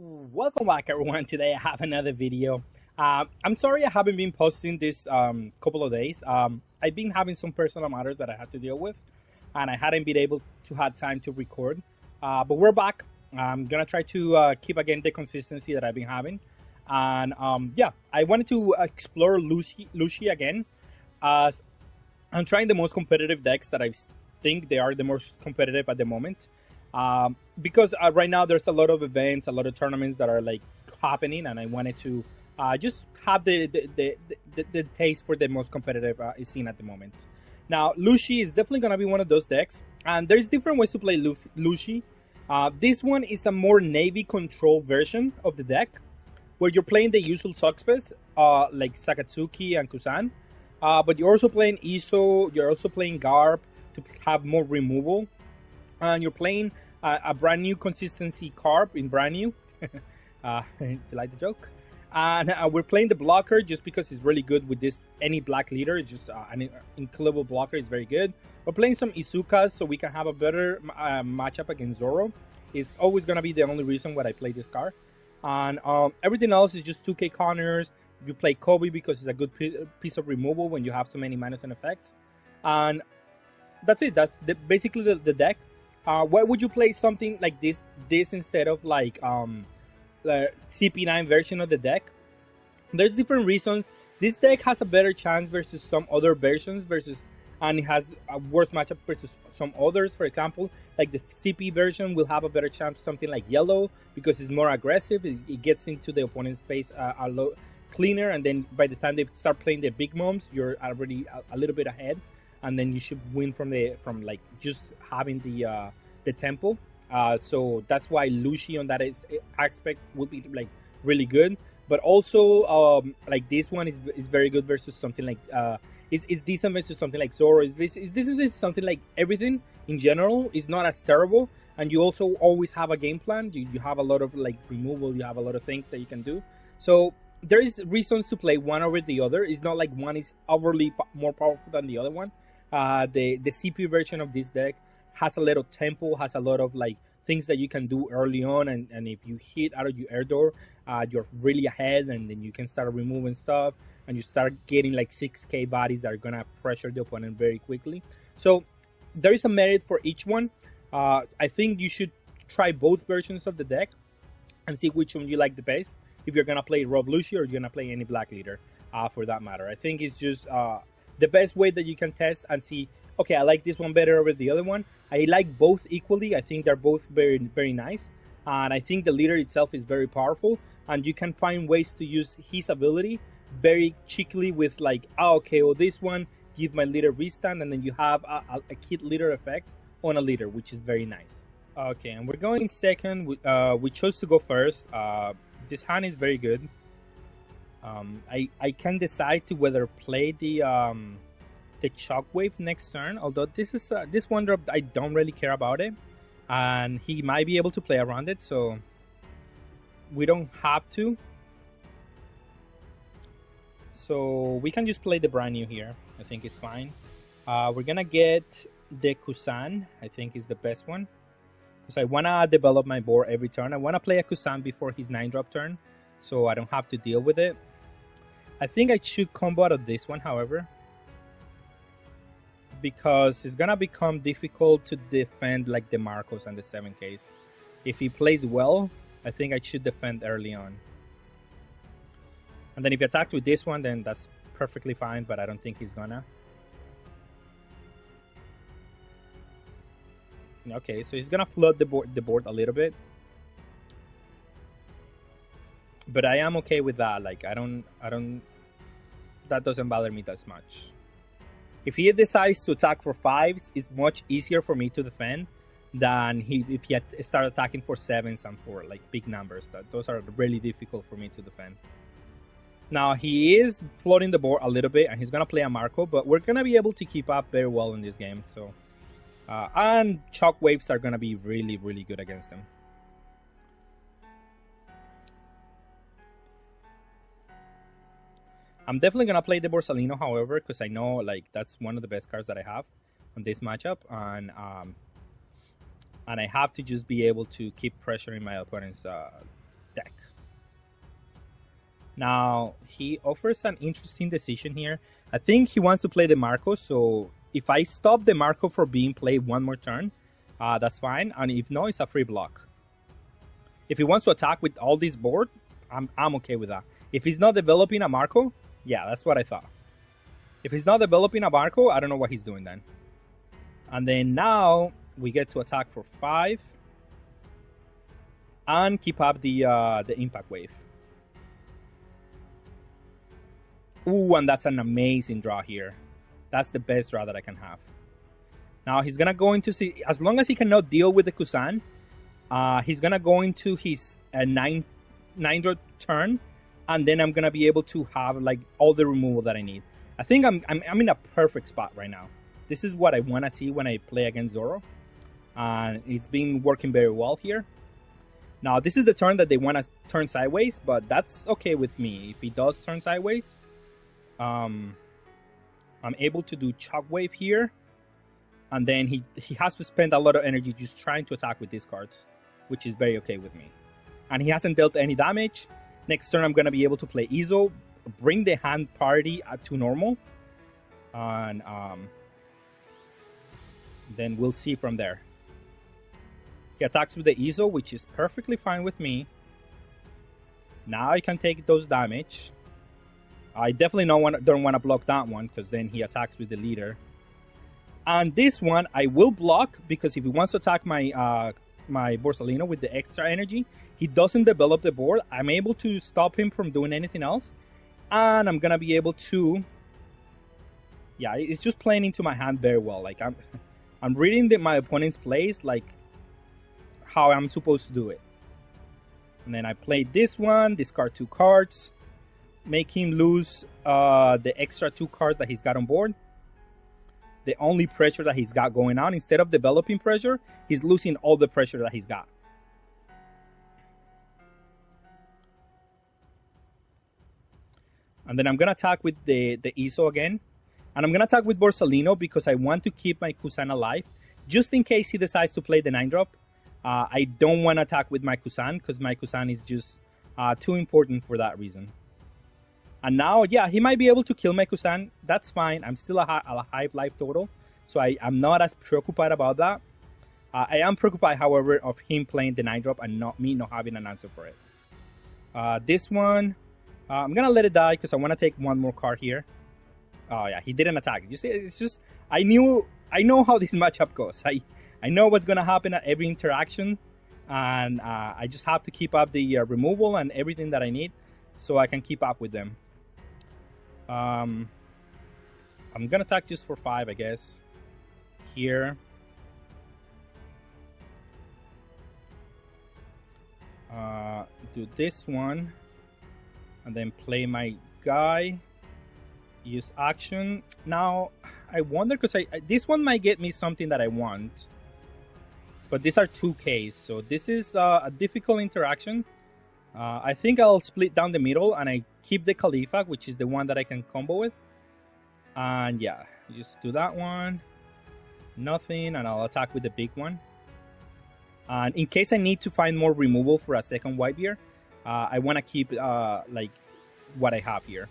Welcome back, everyone. Today I have another video. I'm sorry I haven't been posting this couple of days. I've been having some personal matters that I had to deal with, and I hadn't been able to have time to record. But we're back. I'm gonna try to keep again the consistency that I've been having, and yeah, I wanted to explore Lucci again, as I'm trying the most competitive decks that I think they are the most competitive at the moment. Because right now there's a lot of events, a lot of tournaments that are like happening, and I wanted to just have the taste for the most competitive scene at the moment. Now, Lucci is definitely gonna be one of those decks, and there's different ways to play Lucci. This one is a more Navi Control version of the deck, where you're playing the usual suspects like Sakatsuki and Kusan, but you're also playing Iso, you're also playing Garb to have more removal, and you're playing a brand new consistency carb in brand new. You like the joke? And we're playing the blocker just because it's really good with this any black leader. It's just an incredible blocker. It's very good. We're playing some Izukas so we can have a better matchup against Zoro. It's always gonna be the only reason why I play this card. And everything else is just 2k counters. You play Kobe because it's a good piece of removal when you have so many minus and effects. And that's it. That's basically the deck. Why would you play something like this instead of like the CP9 version of the deck? There's different reasons. This deck has a better chance versus some other versions and it has a worse matchup versus some others. For example, like the CP version will have a better chance something like yellow because it's more aggressive. It gets into the opponent's face a lot cleaner, and then by the time they start playing the big moms, you're already a little bit ahead. And then you should win from like just having the tempo. So that's why Lucci on that aspect would be like really good. But also like this one is very good versus something like it's decent versus something like Zoro. This is something like everything in general is not as terrible. And you also always have a game plan. You have a lot of like removal. You have a lot of things that you can do. So there is reasons to play one over the other. It's not like one is overly more powerful than the other one. The CP version of this deck has a lot of tempo, has a lot of like things that you can do early on, and if you hit out of your air door, you're really ahead, and then you can start removing stuff, and you start getting like 6k bodies that are gonna pressure the opponent very quickly. So there is a merit for each one. I think you should try both versions of the deck and see which one you like the best. If you're gonna play Rob Lucci or you're gonna play any black leader, for that matter. I think it's just the best way that you can test and see, okay, I like this one better over the other one. I like both equally. I think they're both very, very nice. And I think the leader itself is very powerful. And you can find ways to use his ability very cheekily with like, okay, this one, give my leader restand. And then you have a kit leader effect on a leader, which is very nice. Okay, and we're going second. We chose to go first. This hand is very good. I can decide to whether play the Shockwave next turn, although this one drop I don't really care about it, and he might be able to play around it, so we don't have to. So we can just play the brand new here. I think it's fine. We're gonna get the Kusan. I think is the best one because I wanna develop my board every turn. I wanna play a Kusan before his 9-drop turn, so I don't have to deal with it. I think I should combo out of this one, however, because it's gonna become difficult to defend like the Marcos and the 7Ks. If he plays well, I think I should defend early on. And then if he attacks with this one, then that's perfectly fine, but I don't think he's gonna. Okay, so he's gonna flood the board a little bit. But I am okay with that. Like I don't that doesn't bother me that much. If he decides to attack for 5s, it's much easier for me to defend than if he start attacking for 7s and for like big numbers. Those are really difficult for me to defend. Now he is floating the board a little bit, and he's gonna play a Marco, but we're gonna be able to keep up very well in this game. So and Shockwaves are gonna be really, really good against him. I'm definitely gonna play the Borsalino, however, because I know like that's one of the best cards that I have on this matchup, and I have to just be able to keep pressuring my opponent's deck. Now, he offers an interesting decision here. I think he wants to play the Marco, so if I stop the Marco from being played one more turn, that's fine. And if no, it's a free block. If he wants to attack with all this board, I'm okay with that. If he's not developing a Marco, yeah, that's what I thought. If he's not developing a Marco, I don't know what he's doing then. And then now we get to attack for 5 and keep up the impact wave. Ooh, and that's an amazing draw here. That's the best draw that I can have. Now he's gonna go into as long as he cannot deal with the Kusan, he's gonna go into his 9-drop turn, and then I'm gonna be able to have like all the removal that I need. I think I'm in a perfect spot right now. This is what I want to see when I play against Zoro, and it's been working very well here. Now this is the turn that they want to turn sideways, but that's okay with me. If he does turn sideways, I'm able to do Shock Wave here, and then he has to spend a lot of energy just trying to attack with these cards, which is very okay with me. And he hasn't dealt any damage. Next turn I'm going to be able to play Izo, bring the hand party to normal, and then we'll see from there. He attacks with the Izo, which is perfectly fine with me. Now I can take those damage. I definitely don't want to block that one, because then he attacks with the leader. And this one I will block, because if he wants to attack my my Borsalino with the extra energy, he doesn't develop the board. I'm able to stop him from doing anything else, and I'm gonna be able to, yeah, it's just playing into my hand very well. Like I'm reading my opponent's plays, like how I'm supposed to do it. And then I play this one, discard 2 cards, make him lose the extra 2 cards that he's got on board. The only pressure that he's got going on, instead of developing pressure, he's losing all the pressure that he's got. And then I'm going to attack with the Iso again. And I'm going to attack with Borsalino because I want to keep my Kusan alive. Just in case he decides to play the 9-drop. I don't want to attack with my Kusan, because my Kusan is just too important for that reason. And now, yeah, he might be able to kill my Kusan. That's fine. I'm still a high life total, so I'm not as preoccupied about that. I am preoccupied, however, of him playing the 9-drop and not having an answer for it. This one, I'm going to let it die because I want to take one more card here. Oh, yeah, he didn't attack. You see, it's just, I know how this matchup goes. I know what's going to happen at every interaction, and I just have to keep up the removal and everything that I need so I can keep up with them. I'm going to attack just for 5, I guess. Here. Do this one. And then play my guy. Use action. Now, I wonder, because this one might get me something that I want. But these are 2Ks, so this is a difficult interaction. I think I'll split down the middle and I keep the Khalifa, which is the one that I can combo with. And yeah, just do that one. Nothing, and I'll attack with the big one. And in case I need to find more removal for a second white beer, I want to keep like what I have here.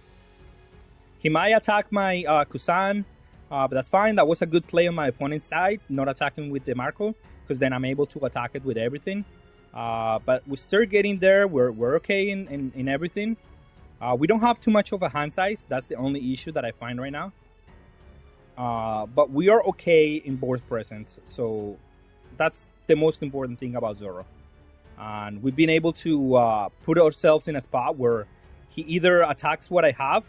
He might attack my Kusan, but that's fine. That was a good play on my opponent's side, not attacking with the Marco, because then I'm able to attack it with everything. But we start getting there. We're okay in everything. We don't have too much of a hand size. That's the only issue that I find right now. But we are okay in board presence, so that's the most important thing about Zoro. And we've been able to put ourselves in a spot where he either attacks what I have,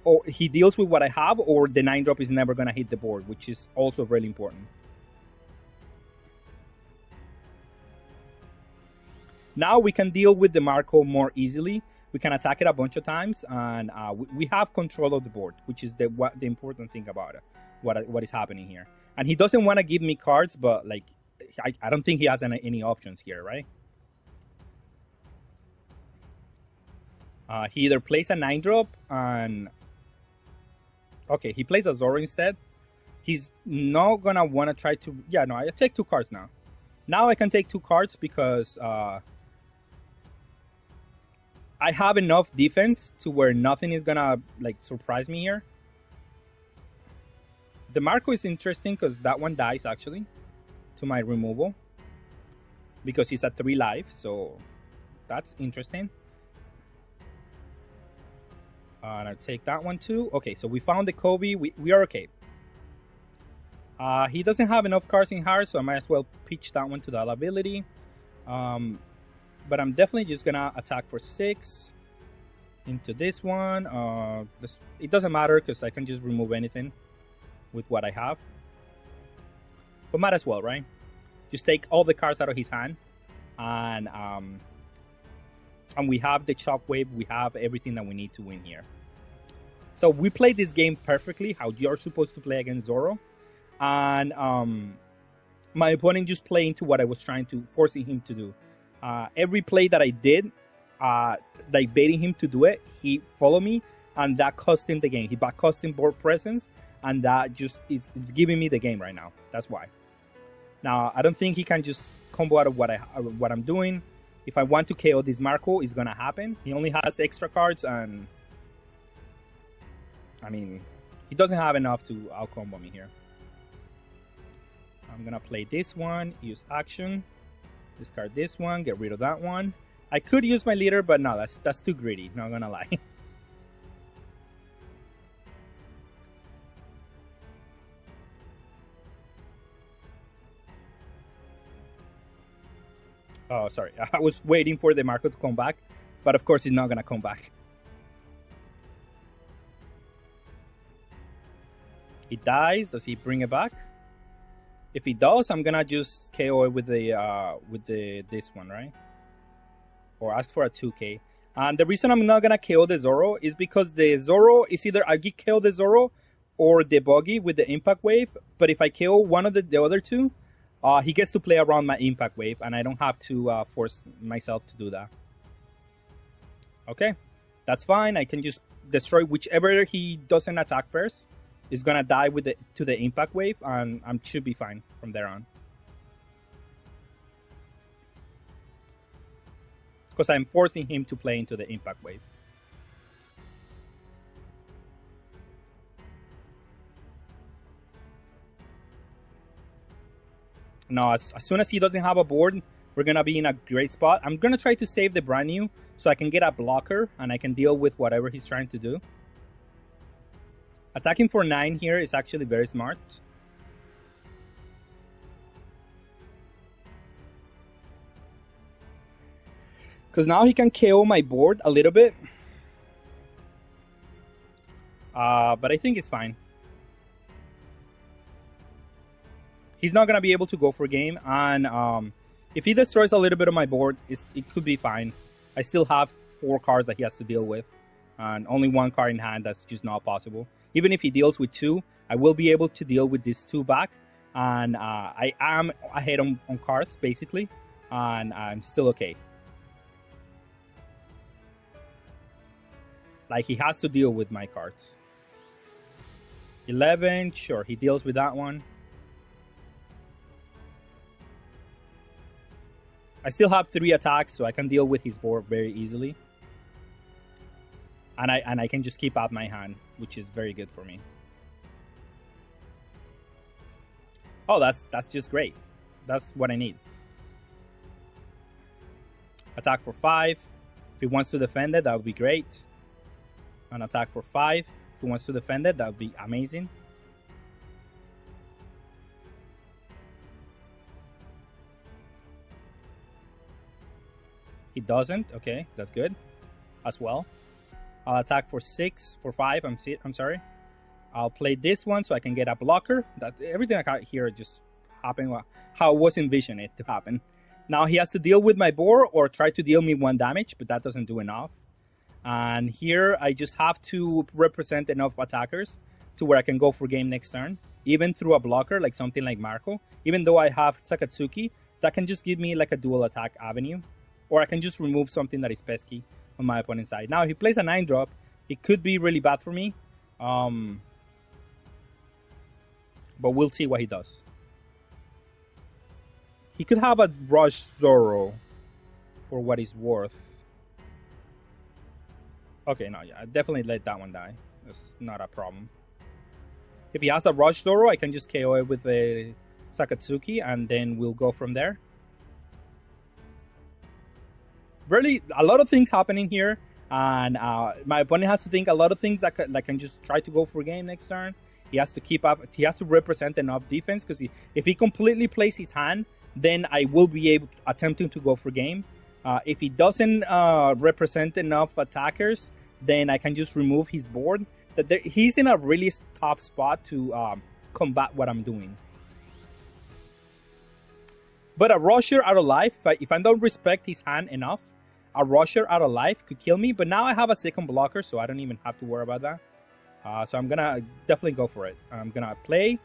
or he deals with what I have, or the 9-drop is never going to hit the board, which is also really important. Now we can deal with the Marco more easily. We can attack it a bunch of times, and we have control of the board, which is the important thing about it, what is happening here. And he doesn't want to give me cards, but like I don't think he has any options here, right? He either plays a 9-drop and... Okay, he plays a Zoro instead. He's not going to want to try to... Yeah, no, I take 2 cards now. Now I can take 2 cards because I have enough defense to where nothing is gonna like surprise me here. The Marco is interesting because that one dies actually to my removal because he's at 3 life, so that's interesting. And I'll take that one too. Okay, so we found the Kobe. We are okay. He doesn't have enough cards in hard, so I might as well pitch that one to that ability. But I'm definitely just gonna attack for 6 into this one. It doesn't matter because I can just remove anything with what I have. But might as well, right? Just take all the cards out of his hand, and we have the chop wave. We have everything that we need to win here. So we played this game perfectly, how you're supposed to play against Zoro, and my opponent just played into what I was forcing him to do. Every play that I did, like baiting him to do it, he followed me, and that cost him the game. He back cost him board presence, and that just is giving me the game right now. That's why. Now I don't think he can just combo out of what I'm doing. If I want to KO this Marco, it's gonna happen. He only has extra cards, and I mean, he doesn't have enough to out-combo me here. I'm gonna play this one, use action, discard this one, get rid of that one. I could use my leader, but no, that's too greedy, not gonna lie. Oh, sorry, I was waiting for the Marco to come back, but of course he's not gonna come back. He dies, does he bring it back? If he does, I'm gonna just KO it with this one, right? Or ask for a 2k. And the reason I'm not gonna KO the Zoro is because the Zoro is either I get KO the Zoro or the Buggy with the impact wave. But if I KO one of the other two, he gets to play around my impact wave, and I don't have to force myself to do that. Okay, that's fine. I can just destroy whichever he doesn't attack first. Is gonna die to the impact wave, and I should be fine from there on. Because I'm forcing him to play into the impact wave. Now, as soon as he doesn't have a board, we're gonna be in a great spot. I'm gonna try to save the brand new so I can get a blocker and I can deal with whatever he's trying to do. Attacking for 9 here is actually very smart. Because now he can KO my board a little bit. But I think it's fine. He's not going to be able to go for game. And if he destroys a little bit of my board, it could be fine. I still have 4 cards that he has to deal with. And only 1 card in hand, that's just not possible. Even if he deals with 2, I will be able to deal with these 2 back. And I am ahead on cards, basically. And I'm still okay. Like, he has to deal with my cards. 11, sure, he deals with that one. I still have 3 attacks, so I can deal with his board very easily. And I can just keep out my hand, which is very good for me. Oh, that's just great. That's what I need. Attack for 5. If he wants to defend it, that would be great. An attack for 5. If he wants to defend it, that would be amazing. He doesn't. Okay, that's good as well. I'll attack for 6, for 5. I'm sorry. I'll play this one so I can get a blocker. That everything I got here just happened how I was envisioning it to happen. Now he has to deal with my board or try to deal me 1 damage, but that doesn't do enough. And here I just have to represent enough attackers to where I can go for game next turn, even through a blocker like something like Marco. Even though I have Sakatsuki, that can just give me like a dual attack avenue, or I can just remove something that is pesky on my opponent's side. Now, if he plays a 9-drop, it could be really bad for me. But we'll see what he does. He could have a Rush Zoro for what it's worth. Okay, no, yeah, I definitely let that one die. That's not a problem. If he has a Rush Zoro, I can just KO it with a Sakatsuki, and then we'll go from there. Really, a lot of things happening here, and my opponent has to think a lot of things that can just try to go for game next turn. He has to keep up. He has to represent enough defense, because if he completely plays his hand, then I will be able to attempting to go for game. If he doesn't represent enough attackers, then I can just remove his board. He's in a really tough spot to combat what I'm doing. But a Rusher out of life, if I don't respect his hand enough, a Rusher out of life could kill me. But now I have a second blocker, so I don't even have to worry about that. So I'm gonna definitely go for it. I'm gonna play,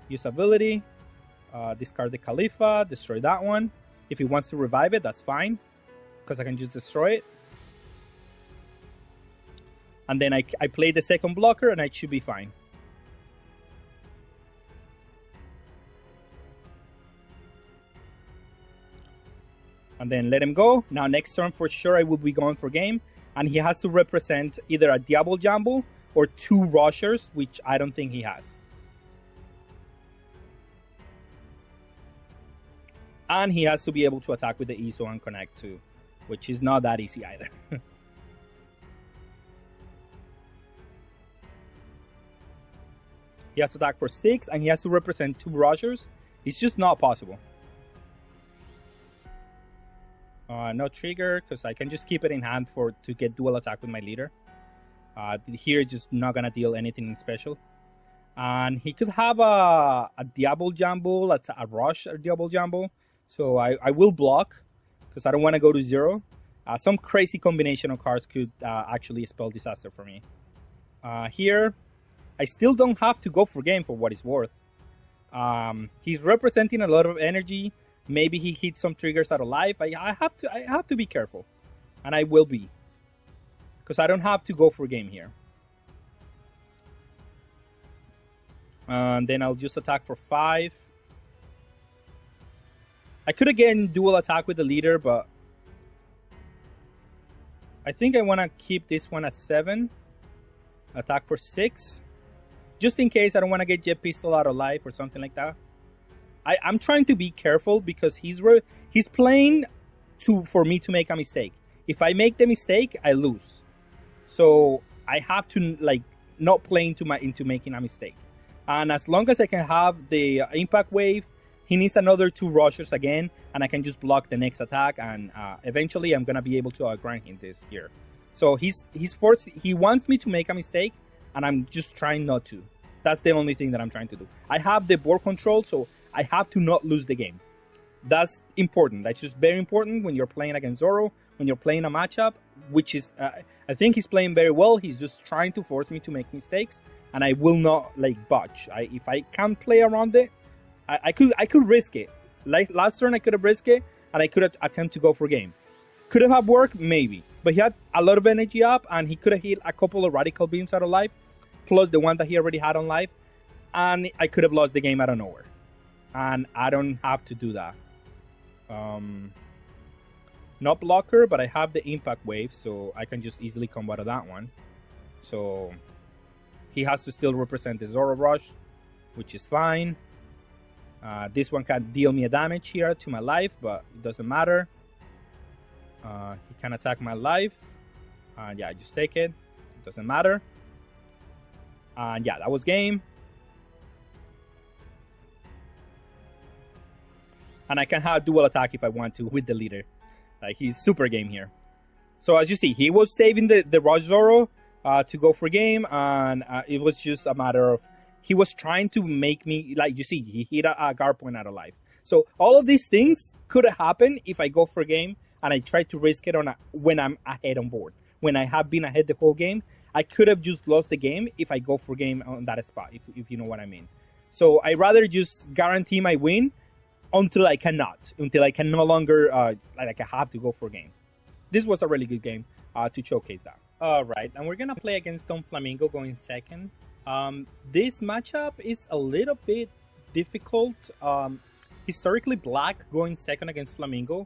use ability, discard the Khalifa, destroy that one. If he wants to revive it, that's fine, because I can just destroy it. And then I play the second blocker, and I should be fine. And then let him go. Now next turn for sure I will be going for game. And he has to represent either a Diablo Jumbo or 2 Rushers, which I don't think he has. And he has to be able to attack with the ESO and connect too, which is not that easy either. He has to attack for 6, and he has to represent 2 Rushers. It's just not possible. No trigger, because I can just keep it in hand to get dual attack with my leader. Here, just not gonna deal anything special. And he could have a Diablo Jumbo, a Rush or Diablo Jumbo. So I will block, because I don't want to go to 0. Some crazy combination of cards could actually spell disaster for me. Here, I still don't have to go for game for what it's worth. He's representing a lot of energy. Maybe he hits some triggers out of life. I have to be careful, and I will be, because I don't have to go for game here. And then I'll just attack for 5. I could again dual attack with the leader, but I think I want to keep this one at 7. Attack for 6. Just in case I don't want to get Jet Pistol out of life or something like that. I'm trying to be careful, because he's playing for me to make a mistake. If I make the mistake, I lose. So I have to not play into making a mistake. And as long as I can have the impact wave, he needs another 2 Rushers again, and I can just block the next attack, and eventually I'm gonna be able to outgrind him this year. So he wants me to make a mistake, and I'm just trying not to. That's the only thing that I'm trying to do. I have the board control, so I have to not lose the game. That's important. That's just very important when you're playing against Zoro, when you're playing a matchup, which is, I think he's playing very well. He's just trying to force me to make mistakes, and I will not budge. If I can't play around it, I could risk it. Like last turn, I could have risked it, and I could attempt to go for game. Could have worked, maybe. But he had a lot of energy up, and he could have hit a couple of radical beams out of life, plus the one that he already had on life, and I could have lost the game out of nowhere. And I don't have to do that. Not blocker, but I have the impact wave, so I can just easily combat that one. So he has to still represent the Zoro Rush, which is fine. This one can deal me a damage here to my life, but it doesn't matter. He can attack my life. Yeah, I just take it. It doesn't matter. And yeah, that was game. And I can have dual attack if I want to with the leader. He's super game here. So as you see, he was saving the Rush Zoro to go for game, and it was just a matter of he was trying to make me, you see, he hit a guard point out of life. So all of these things could have happened if I go for game and I try to risk it when I'm ahead on board. When I have been ahead the whole game, I could have just lost the game if I go for game on that spot, if you know what I mean. So I rather just guarantee my win until I cannot, until I can no longer, I have to go for game. This was a really good game to showcase that. All right, and we're gonna play against Don Flamingo going second. This matchup is a little bit difficult. Historically, Black going second against Flamingo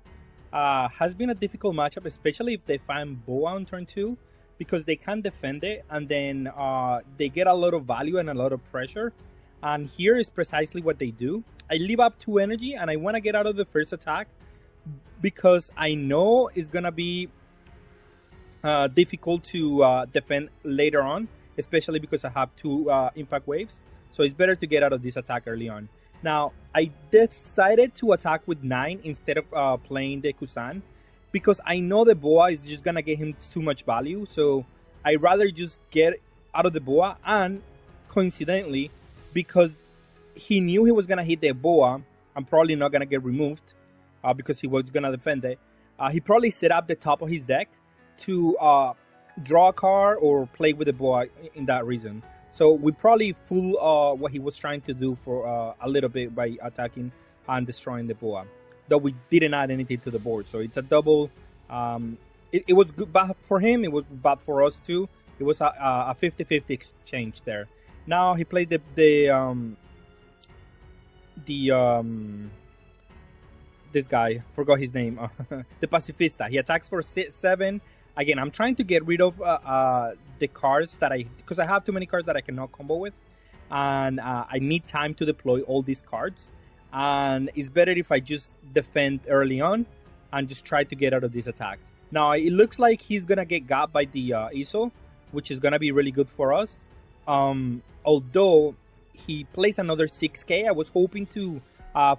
has been a difficult matchup, especially if they find Boa on turn 2. because they can defend it, and then they get a lot of value and a lot of pressure. And here is precisely what they do. I leave up 2 energy, and I want to get out of the first attack because I know it's gonna be difficult to defend later on, especially because I have 2 impact waves. So it's better to get out of this attack early on. Now, I decided to attack with 9 instead of playing the Kusan, because I know the Boa is just gonna get him too much value. So I'd rather just get out of the Boa, and coincidentally, because he knew he was gonna hit the Boa, I'm probably not gonna get removed because he was gonna defend it. He probably set up the top of his deck to draw a card or play with the Boa in that reason. So we probably fool what he was trying to do for a little bit by attacking and destroying the Boa. Though we didn't add anything to the board. So it's a double. It was good bad for him. It was bad for us too. It was a 50-50 exchange there. Now he played this guy, forgot his name, the Pacifista. He attacks for 7. Again, I'm trying to get rid of the cards that because I have too many cards that I cannot combo with, and I need time to deploy all these cards. And it's better if I just defend early on and just try to get out of these attacks. Now it looks like he's gonna get got by the ISO, which is gonna be really good for us. Although he plays another 6k, I was hoping to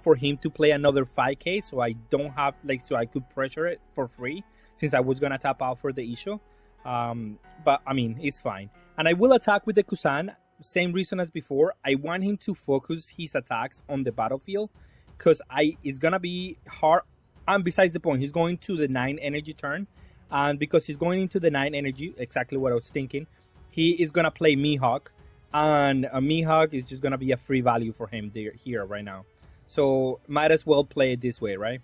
for him to play another 5k, so I don't have so I could pressure it for free, since I was gonna tap out for the Isho. But I mean, it's fine. And I will attack with the Kusan. Same reason as before. I want him to focus his attacks on the battlefield, because it's gonna be hard. And besides the point, he's going to the 9 energy turn, and because he's going into the 9 energy, exactly what I was thinking, he is gonna play Mihawk, and a Mihawk is just gonna be a free value for him here right now. So might as well play it this way, right?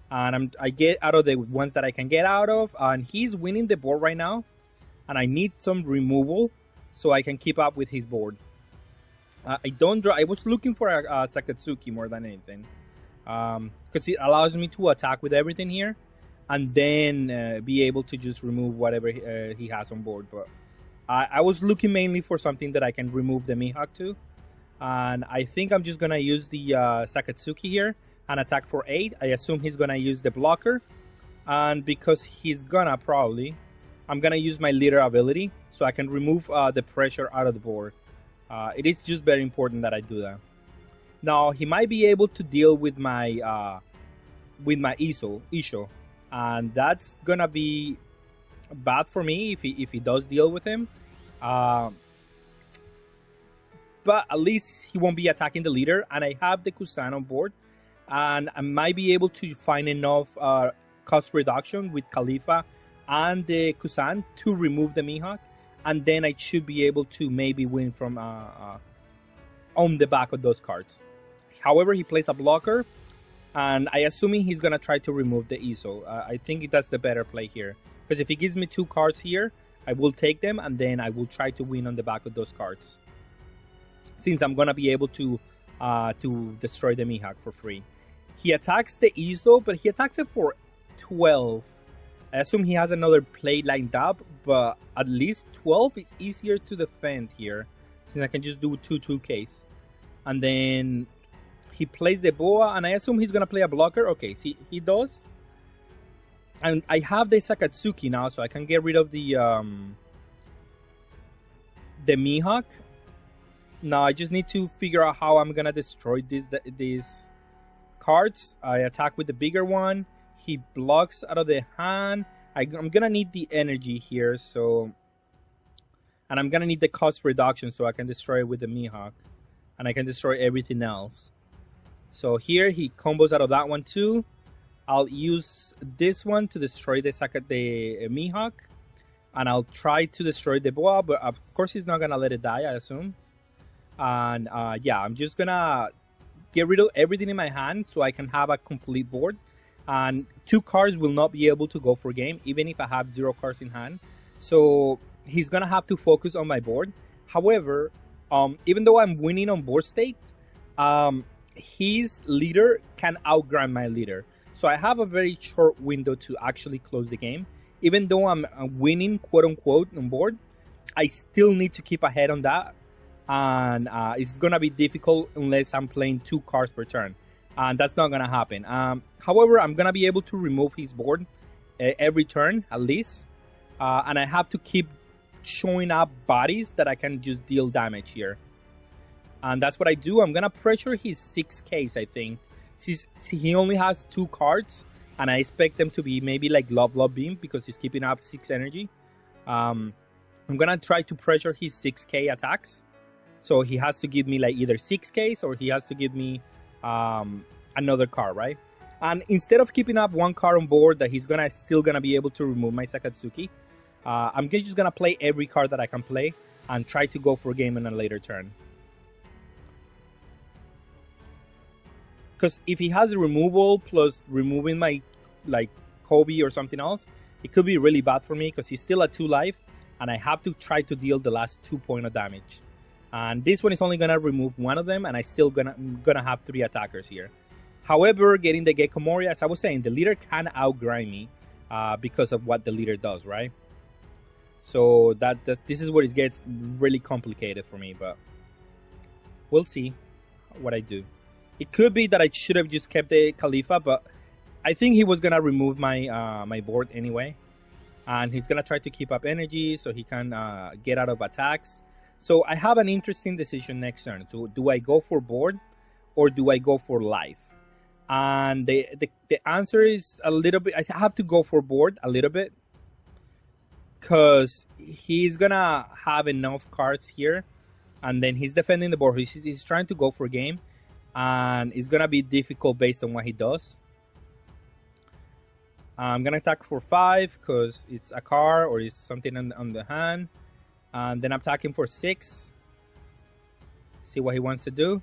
And I get out of the ones that I can get out of, and he's winning the board right now, and I need some removal so I can keep up with his board. I was looking for a Sakatsuki more than anything, because it allows me to attack with everything here, and then be able to just remove whatever he has on board. But I was looking mainly for something that I can remove the Mihawk to, and I think I'm just gonna use the Sakatsuki here and attack for 8. I assume he's gonna use the blocker, and because he's gonna probably, I'm gonna use my leader ability so I can remove the pressure out of the board. It is just very important that I do that. Now he might be able to deal with my Isho, and that's gonna be bad for me if he does deal with him. But at least he won't be attacking the leader, and I have the Kusan on board, and I might be able to find enough cost reduction with Khalifa and the Kusan to remove the Mihawk, and then I should be able to maybe win from on the back of those cards. However, he plays a blocker, and I assuming he's gonna try to remove the Iso. I think that's the better play here, because if he gives me 2 cards here, I will take them, and then I will try to win on the back of those cards, since I'm gonna be able to destroy the Mihawk for free. He attacks the Iso, but he attacks it for 12. I assume he has another play lined up, but at least 12 is easier to defend here, since I can just do 2/2Ks. And then he plays the Boa, and I assume he's gonna play a blocker. Okay, see, he does. And I have the Sakatsuki now, so I can get rid of the Mihawk. Now I just need to figure out how I'm gonna destroy these cards. I attack with the bigger one. He blocks out of the hand. I'm gonna need the energy here, so, and I'm gonna need the cost reduction so I can destroy it with the Mihawk, and I can destroy everything else. So here he combos out of that one too. I'll use this one to destroy the Mihawk, and I'll try to destroy the Boa, but of course he's not gonna let it die, I assume. And yeah, I'm just gonna get rid of everything in my hand so I can have a complete board. And 2 cards will not be able to go for game, even if I have 0 cards in hand. So he's gonna have to focus on my board. However, even though I'm winning on board state, his leader can outgrind my leader. So I have a very short window to actually close the game. even though I'm winning, quote unquote, on board, I still need to keep ahead on that. And it's going to be difficult unless I'm playing 2 cards per turn. And that's not going to happen. However, I'm going to be able to remove his board every turn, at least. And I have to keep showing up bodies that I can just deal damage here. And that's what I do. I'm going to pressure his 6Ks, I think. He only has 2 cards. And I expect them to be maybe like Love Beam because he's keeping up 6 energy. I'm going to try to pressure his 6K attacks. So he has to give me like either 6Ks or he has to give me another card, right? And instead of keeping up 1 card on board that he's still gonna be able to remove my Sakatsuki, I'm just gonna play every card that I can play and try to go for a game in a later turn. Because if he has a removal plus removing my like Kobe or something else, it could be really bad for me because he's still at 2 life and I have to try to deal the last 2 points of damage. And this one is only gonna remove 1 of them, and I still gonna have 3 attackers here. However, getting the Gecko Mori, as I was saying, the leader can outgrind me because of what the leader does, right? So this is where it gets really complicated for me, but we'll see what I do. It could be that I should have just kept the Khalifa, but I think he was gonna remove my my board anyway, and he's gonna try to keep up energy so he can get out of attacks. So I have an interesting decision next turn. So do I go for board or do I go for life? And the answer is a little bit, I have to go for board a little bit because he's gonna have enough cards here and then he's defending the board. He's trying to go for game and it's gonna be difficult based on what he does. I'm gonna attack for 5 because it's a card or it's something on the hand. And then I'm attacking for 6. See what he wants to do.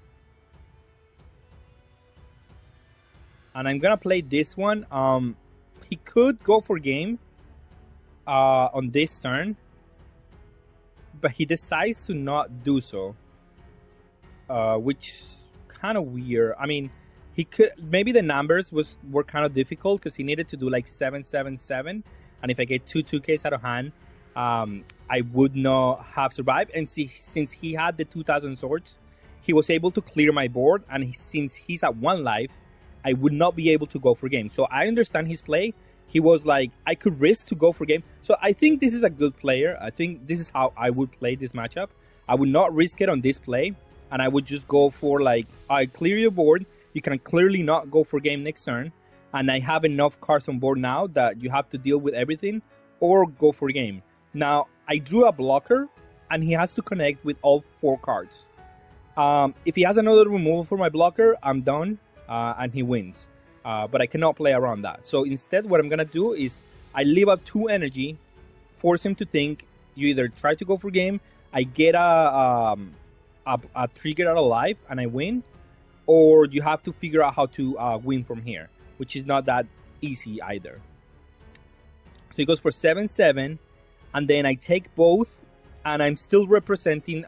And I'm gonna play this one. He could go for game on this turn, but he decides to not do so, which is kind of weird. I mean, he could, maybe the numbers were kind of difficult because he needed to do like 7, 7, 7, and if I get 2Ks out of hand, I would not have survived. And since he had the 2000 swords, he was able to clear my board, and since he's at 1 life, I would not be able to go for game. So I understand his play. He was like, I could risk to go for game. So I think this is a good player. I think this is how I would play this matchup. I would not risk it on this play, and I would just go for like, I clear your board. You can clearly not go for game next turn, and I have enough cards on board now that you have to deal with everything or go for game. Now, I drew a blocker, and he has to connect with all 4 cards. If he has another removal for my blocker, I'm done, and he wins. But I cannot play around that. So instead, what I'm going to do is I leave up 2 energy, force him to think. You either try to go for game, I get a trigger out of life, and I win, or you have to figure out how to win from here, which is not that easy either. So he goes for 7, 7. And then I take both, and I'm still representing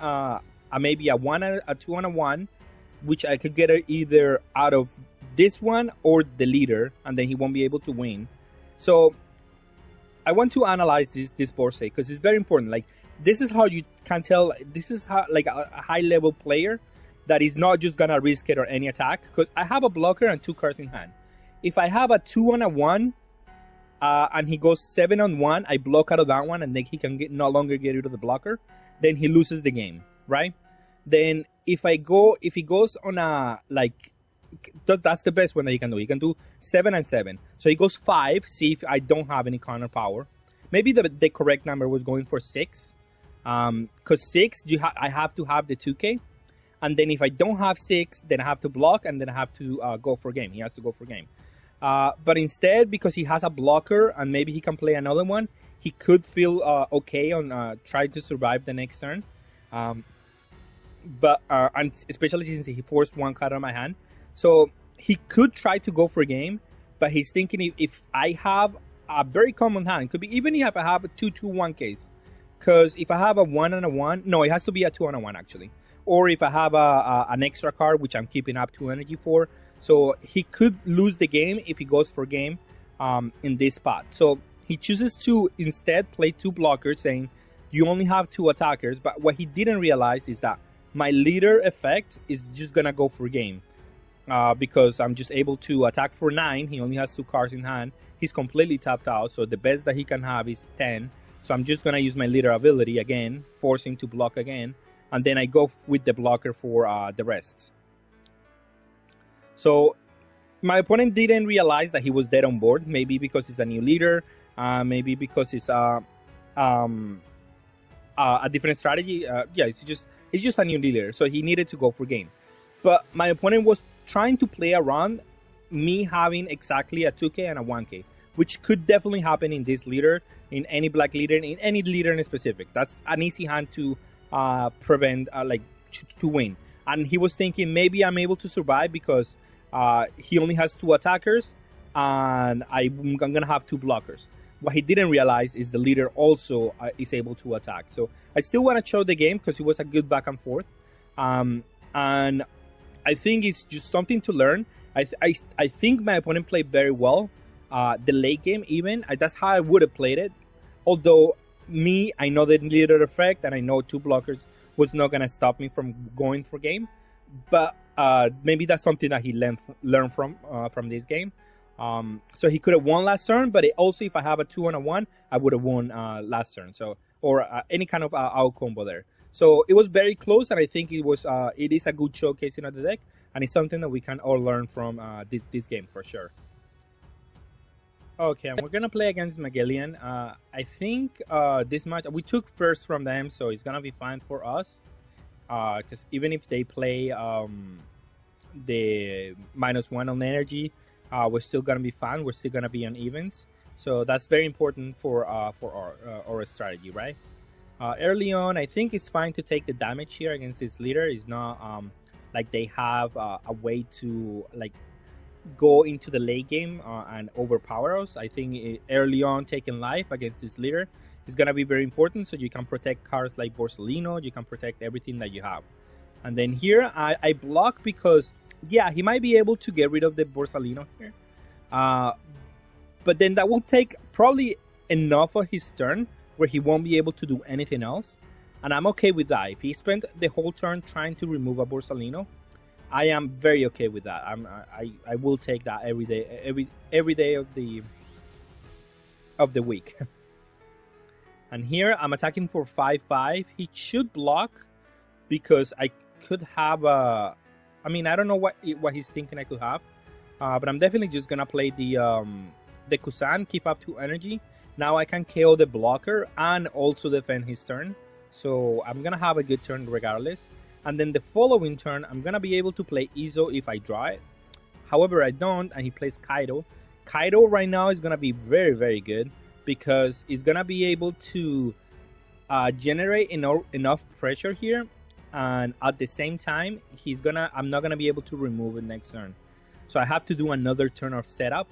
maybe a 1, a 2, and a 1, which I could get either out of this one or the leader, and then he won't be able to win. So I want to analyze this board state because it's very important. Like, this is how you can tell. This is how like a high level player that is not just gonna risk it or any attack, because I have a blocker and 2 cards in hand. If I have a 2 and a 1. And he goes 7 on 1, I block out of that one, and then he can no longer get rid of the blocker. Then he loses the game, right? Then if he goes on a, like, that's the best one that he can do. He can do 7 and 7. So he goes 5, see if I don't have any counter power. Maybe the correct number was going for 6. Because 6, I have to have the 2K. And then if I don't have 6, then I have to block, and then I have to go for game. He has to go for game. But instead, because he has a blocker and maybe he can play another one, he could feel okay on trying to survive the next turn. But and especially since he forced 1 card on my hand. So he could try to go for a game, but he's thinking if I have a very common hand, could be even if I have a 2, 2, 1 case. Because if I have a 1 and a 1, no, it has to be a 2 and a 1 actually. Or if I have an extra card, which I'm keeping up 2 energy for. So he could lose the game if he goes for game in this spot. So he chooses to instead play 2 blockers, saying you only have 2 attackers. But what he didn't realize is that my leader effect is just gonna go for game, because I'm just able to attack for 9. He only has 2 cards in hand. He's completely tapped out, so the best that he can have is 10. So I'm just gonna use my leader ability again, force him to block again, and then I go with the blocker for the rest. So my opponent didn't realize that he was dead on board. Maybe because it's a new leader, maybe because it's a different strategy. Yeah, it's just a new leader, so he needed to go for game. But my opponent was trying to play around me having exactly a 2k and a 1k, which could definitely happen in this leader, in any black leader, in any leader in specific. That's an easy hand to prevent, to win. And he was thinking maybe I'm able to survive because he only has 2 attackers and I'm gonna have 2 blockers. What he didn't realize is the leader also is able to attack. So I still want to show the game because it was a good back and forth. And I think it's just something to learn. I think my opponent played very well. The late game even, that's how I would have played it. Although I know the leader effect and I know 2 blockers was not going to stop me from going for game. But maybe that's something that he learned from this game. So he could have won last turn, but also if I have a 2 and a 1, I would have won last turn. So, or any kind of out combo there. So it was very close, and I think it is a good showcasing of the deck, and it's something that we can all learn from this game for sure. Okay, and we're gonna play against Magellan. I think this match we took first from them, so it's gonna be fine for us. Because even if they play the -1 on energy, we're still gonna be fine. We're still gonna be on evens, so that's very important for our strategy, right? Early on, I think it's fine to take the damage here against this leader. It's not like they have a way to go into the late game and overpower us. I think early on taking life against this leader is going to be very important, so you can protect cards like Borsalino, you can protect everything that you have. And then here I block because yeah, he might be able to get rid of the Borsalino here, but then that will take probably enough of his turn where he won't be able to do anything else, and I'm okay with that. If he spent the whole turn trying to remove a Borsalino, I am very okay with that. I will take that every day of the week. And here I'm attacking for 5/5. He should block because I could have a. I mean, I don't know what he's thinking I could have, but I'm definitely just gonna play the Kusan, keep up 2 energy. Now I can KO the blocker and also defend his turn, so I'm gonna have a good turn regardless. And then the following turn, I'm gonna be able to play Izo if I draw it. However, I don't, and he plays Kaido. Kaido right now is gonna be very, very good because he's gonna be able to generate enough pressure here, and at the same time, I'm not gonna be able to remove it next turn. So I have to do another turn of setup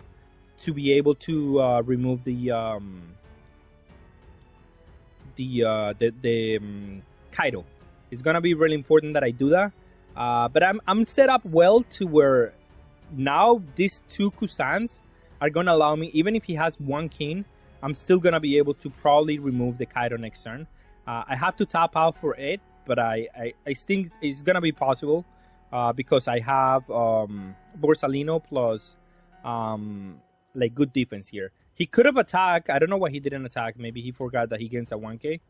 to be able to remove the Kaido. It's gonna be really important that I do that, but I'm set up well to where now these 2 Kusans are gonna allow me, even if he has 1 king, I'm still gonna be able to probably remove the Kaido next turn. I have to tap out for it, but I think it's gonna be possible because I have Borsalino plus good defense here. He could have attacked. I don't know why he didn't attack. Maybe he forgot that he gains a 1k.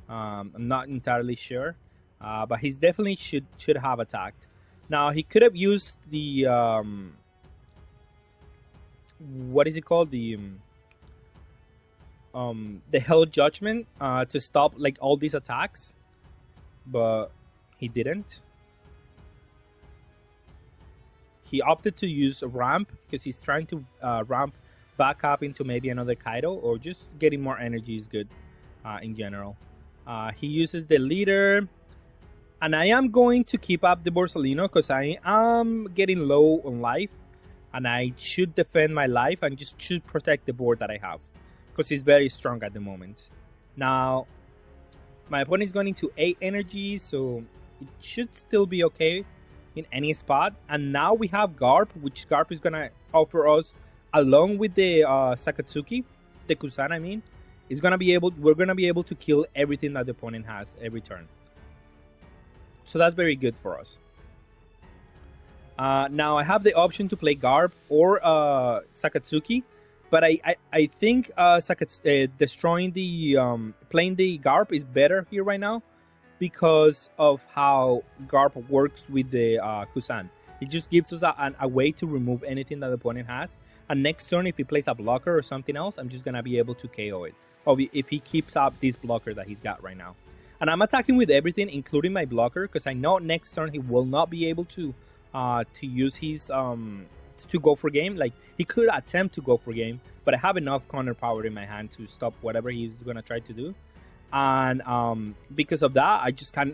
I'm not entirely sure. But he's definitely should have attacked. Now he could have used the what is it called, the Hell Judgment to stop all these attacks, but he didn't. He opted to use a ramp because he's trying to ramp back up into maybe another Kaido, or just getting more energy is good in general. He uses the leader. And I am going to keep up the Borsalino because I am getting low on life. And I should defend my life and just should protect the board that I have, because he's very strong at the moment. Now, my opponent is going into 8 energy, so it should still be okay in any spot. And now we have Garp, which Garp is going to offer us along with the Sakatsuki. the Kusan, I mean, we're gonna be able to kill everything that the opponent has every turn. So that's very good for us. Now I have the option to play Garb or Sakatsuki, but I think destroying the playing the Garb is better here right now because of how Garb works with the Kusan. It just gives us a way to remove anything that the opponent has. And next turn, if he plays a blocker or something else, I'm just gonna be able to KO it. Or if he keeps up this blocker that he's got right now. And I'm attacking with everything, including my blocker, because I know next turn he will not be able to use his to go for game. Like, he could attempt to go for game, but I have enough counter power in my hand to stop whatever he's gonna try to do. And because of that,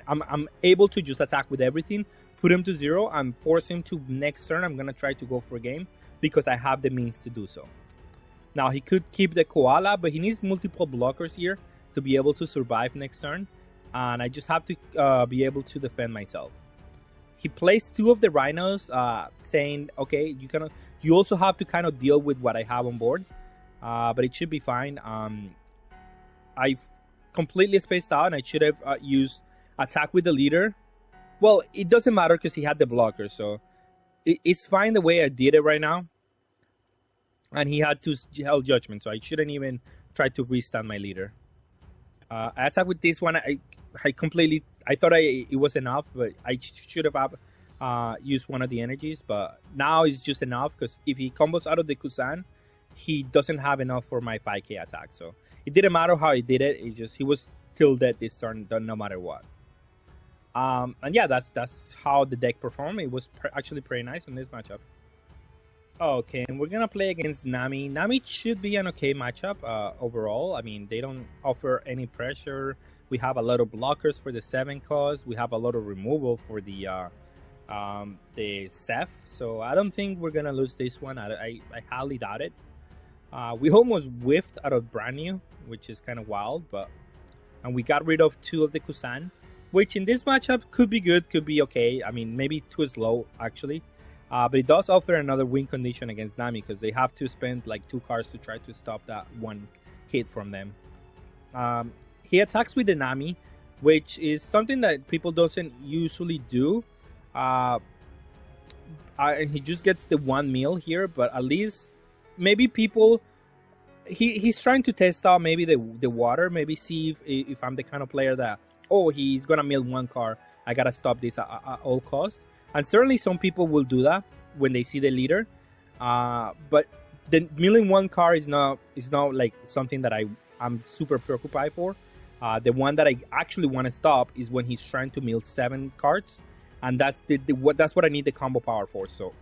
I'm able to just attack with everything, put him to 0, and force him to next turn. I'm gonna try to go for game because I have the means to do so. Now he could keep the koala, but he needs multiple blockers here to be able to survive next turn, and I just have to be able to defend myself. He plays 2 of the rhinos, saying, okay, you also have to kind of deal with what I have on board, but it should be fine. I completely spaced out, and I should have used attack with the leader. Well, it doesn't matter because he had the blocker, so it's fine the way I did it right now. And he had to held judgment, so I shouldn't even try to restand my leader. I attack with this one. I thought it was enough, but I should have used one of the energies. But now it's just enough because if he combos out of the Kusan, he doesn't have enough for my 5k attack. So it didn't matter how he did it. He was still dead this turn, no matter what. And yeah, that's how the deck performed. It was actually pretty nice in this matchup. Okay, and we're gonna play against Nami. Nami should be an okay matchup overall. I mean, they don't offer any pressure. We have a lot of blockers for the 7 cost. We have a lot of removal for the Ceph. So I don't think we're gonna lose this one. I highly doubt it. We almost whiffed out of brand new, which is kind of wild, and we got rid of 2 of the Kusan, which in this matchup could be good, could be okay. I mean, maybe too slow actually. But it does offer another win condition against Nami because they have to spend like 2 cards to try to stop that 1 hit from them. He attacks with the Nami, which is something that people doesn't usually do. And he just gets the 1 meal here, but at least maybe people... He's trying to test out maybe the water, maybe see if I'm the kind of player that, oh, he's gonna mill 1 card, I gotta stop this at all costs. And certainly some people will do that when they see the leader. But the milling 1 card is not like something that I'm super preoccupied for. The one that I actually want to stop is when he's trying to mill 7 cards. And that's what I need the combo power for. So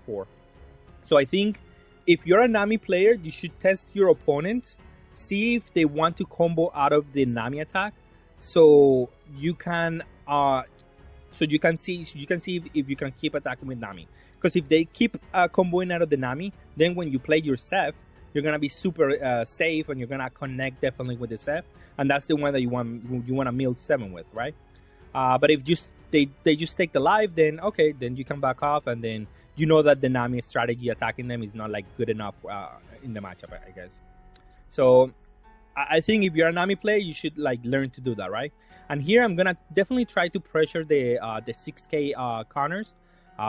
I think if you're a Nami player, you should test your opponents, see if they want to combo out of the Nami attack, so you can see if you can keep attacking with Nami. Because if they keep comboing out of the Nami, then when you play your Ceph, you're gonna be super safe and you're gonna connect definitely with the Ceph, and that's the one that you want to mill 7 with, right? But if they just take the life, then okay, then you can back off, and then you know that the Nami strategy attacking them is not like good enough in the matchup, I guess. So I think if you're a Nami player, you should like learn to do that, right? And here I'm gonna definitely try to pressure the 6k counters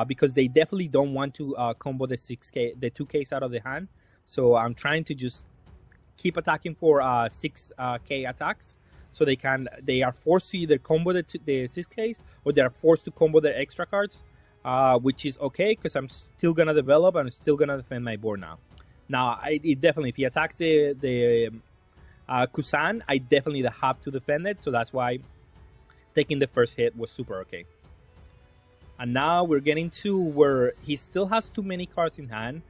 because they definitely don't want to combo the 2ks out of the hand. So I'm trying to just keep attacking for 6k attacks, so they are forced to either combo the 6ks or they are forced to combo the extra cards, which is okay because I'm still gonna develop and I'm still gonna defend my board now. Now it definitely, if he attacks the Kusan, I definitely have to defend it, so that's why taking the first hit was super okay. And now we're getting to where he still has too many cards in hand,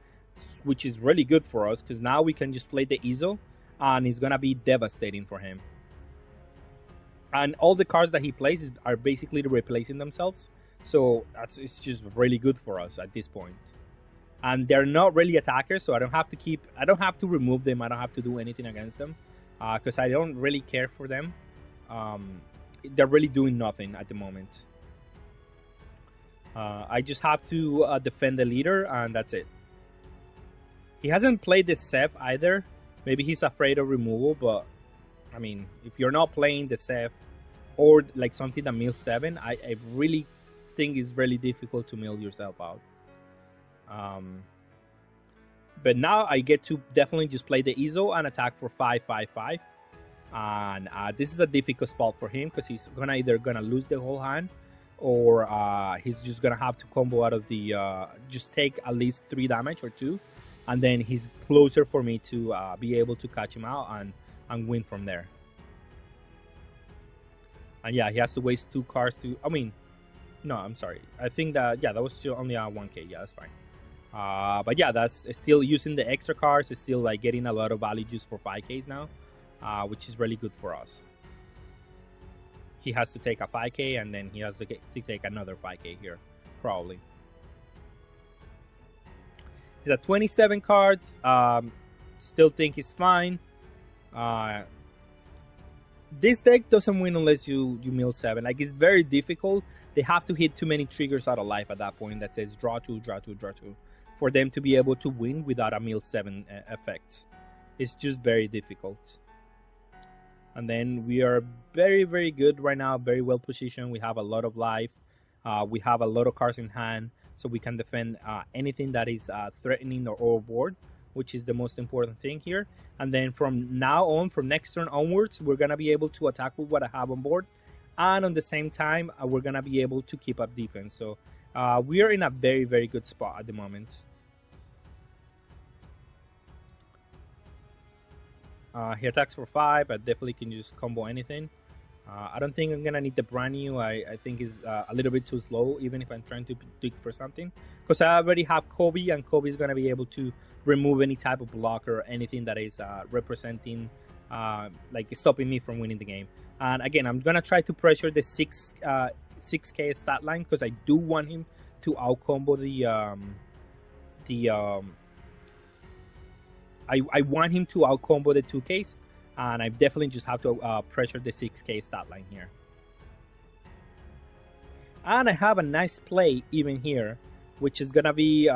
which is really good for us because now we can just play the Izo and it's gonna be devastating for him. And all the cards that he plays are basically replacing themselves, so it's just really good for us at this point. And they're not really attackers, so I don't have to remove them, I don't have to do anything against them. Because I don't really care for them. They're really doing nothing at the moment. I just have to defend the leader, and that's it. He hasn't played the Ceph either. Maybe he's afraid of removal, but I mean, if you're not playing the Seth or like something that mills 7, I really think it's really difficult to mill yourself out. But now I get to definitely just play the Izo and attack for 5/5/5. And this is a difficult spot for him because he's either gonna lose the whole hand, or he's just gonna have to combo out of the just take at least 3 damage or 2, and then he's closer for me to be able to catch him out and win from there. And yeah, he has to waste 2 cards to. I mean, no, I'm sorry. I think that that was still only 1k. Yeah, that's fine. But yeah, that's still using the extra cards. It's still like getting a lot of value just for 5ks now, which is really good for us. He has to take a 5k, and then he has to take another 5k here, probably. He's at 27 cards. Still think he's fine. This deck doesn't win unless you mill 7. Like, it's very difficult. They have to hit too many triggers out of life at that point that says draw 2, draw 2, draw 2, for them to be able to win without a mill 7 effect. It's just very difficult. And then we are very, very good right now, very well positioned. We have a lot of life. We have a lot of cards in hand, so we can defend anything that is threatening or overboard, which is the most important thing here. And then from now on, from next turn onwards, we're going to be able to attack with what I have on board. And on the same time, we're going to be able to keep up defense. So we are in a very, very good spot at the moment. He attacks for 5. I definitely can just combo anything. I don't think I'm going to need the brand new. I think it's a little bit too slow, even if I'm trying to dig for something. Because I already have Kobe, and Kobe is going to be able to remove any type of blocker or anything that is representing, like stopping me from winning the game. And again, I'm going to try to pressure the 6k stat line, because I do want him to out-combo I want him to out-combo the 2ks, and I definitely just have to pressure the 6k stat line here. And I have a nice play even here, which is going to be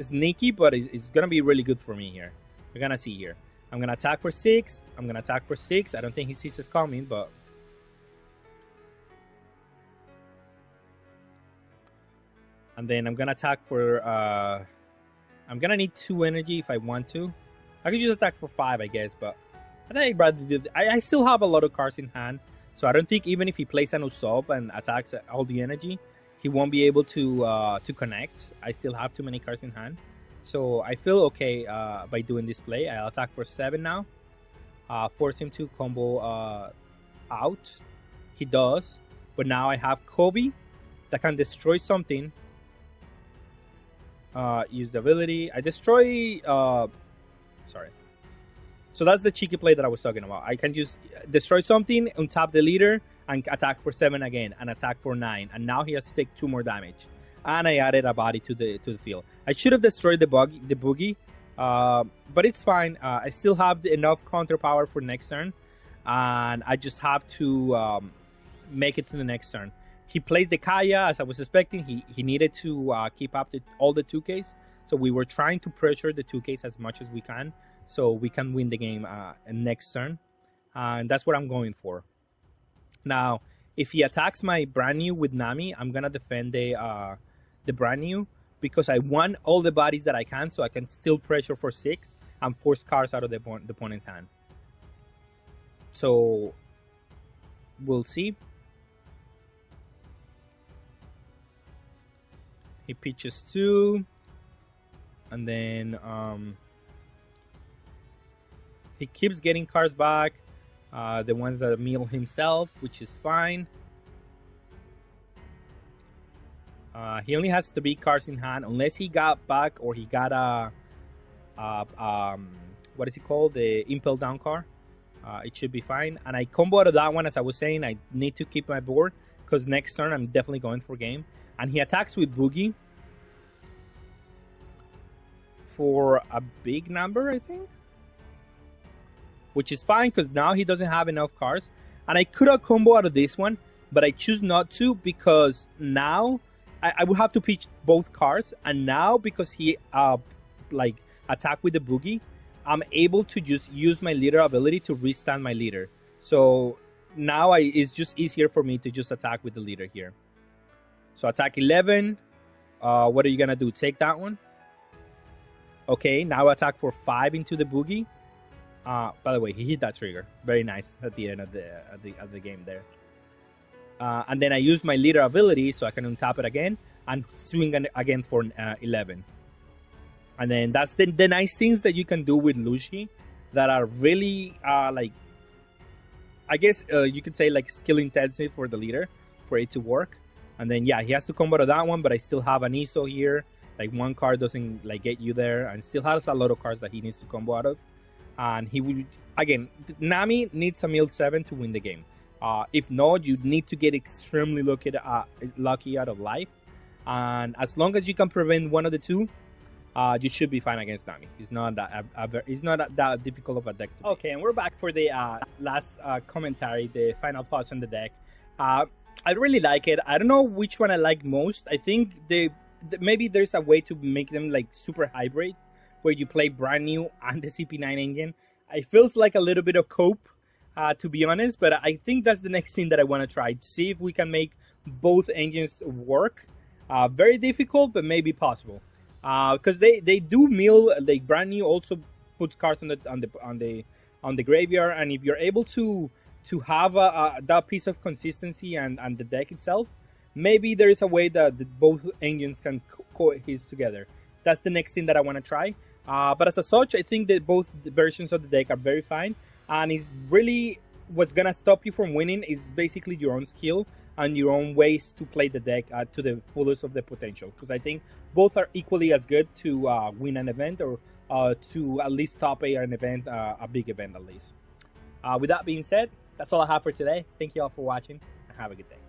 sneaky, but it's going to be really good for me here. We're going to see here. I'm going to attack for 6. I'm going to attack for 6. I don't think he sees us coming, but... And then I'm going to attack for... I'm going to need 2 energy if I want to. I could just attack for 5, I guess, but I think I'd rather do... I still have a lot of cards in hand, so I don't think even if he plays an Usopp and attacks all the energy, he won't be able to connect. I still have too many cards in hand. So I feel okay by doing this play. I'll attack for 7 now. Force him to combo out. He does. But now I have Kobe that can destroy something. Use the ability. I destroy... sorry. So that's the cheeky play that I was talking about. I can just destroy something, untap the leader, and attack for 7 again, and attack for 9. And now he has to take 2 more damage. And I added a body to the field. I should have destroyed the boogie, but it's fine. I still have enough counter power for next turn, and I just have to make it to the next turn. He plays the Kaya as I was expecting. He needed to keep up all the 2Ks, so we were trying to pressure the 2Ks as much as we can, so we can win the game next turn, and that's what I'm going for. Now, if he attacks my brand new with Nami, I'm gonna defend the brand new, because I want all the bodies that I can, so I can still pressure for 6 and force cards out of the opponent's hand. So we'll see. He pitches 2, and then he keeps getting cards back, the ones that mill himself, which is fine. He only has 3 cards in hand, unless he got back or he got a what is it called, the impel down card. It should be fine. And I combo out of that one, as I was saying. I need to keep my board, because next turn I'm definitely going for game. And he attacks with Boogie for a big number, I think, which is fine, because now he doesn't have enough cards. And I could have combo out of this one, but I choose not to, because now I would have to pitch both cards. And now, because he like attack with the Boogie, I'm able to just use my leader ability to restand my leader. So now it's just easier for me to just attack with the leader here. So attack 11. What are you gonna do? Take that one. Okay, now attack for 5 into the boogie. By the way, he hit that trigger. Very nice at the end of the game there. And then I use my leader ability, so I can untap it again and swing again for 11. And then that's the nice things that you can do with Lucci that are really like, I guess you could say like skill intensive for the leader for it to work. And then yeah, he has to combo to that one, but I still have an ISO here. Like one card doesn't like get you there, and still has a lot of cards that he needs to combo out of. And he will again. Nami needs a mill 7 to win the game. If not, you need to get extremely lucky out of life. And as long as you can prevent one of the two, you should be fine against Nami. It's not that difficult of a deck to beat. Okay, and we're back for the last commentary, the final thoughts on the deck. I really like it. I don't know which one I like most. I think maybe there's a way to make them like super hybrid, where you play brand new and the CP9 engine. It feels like a little bit of cope, to be honest, but I think that's the next thing that I want to try, to see if we can make both engines work. Very difficult, but maybe possible. Because they do mill, like brand new also puts cards on the graveyard, and if you're able to have that piece of consistency and the deck itself, maybe there is a way that both engines can coexist together. That's the next thing that I want to try. But as such, I think that both versions of the deck are very fine, and it's really what's gonna stop you from winning is basically your own skill and your own ways to play the deck to the fullest of the potential. Because I think both are equally as good to win an event, or to at least top an event, a big event at least. With that being said, that's all I have for today. Thank you all for watching, and have a good day.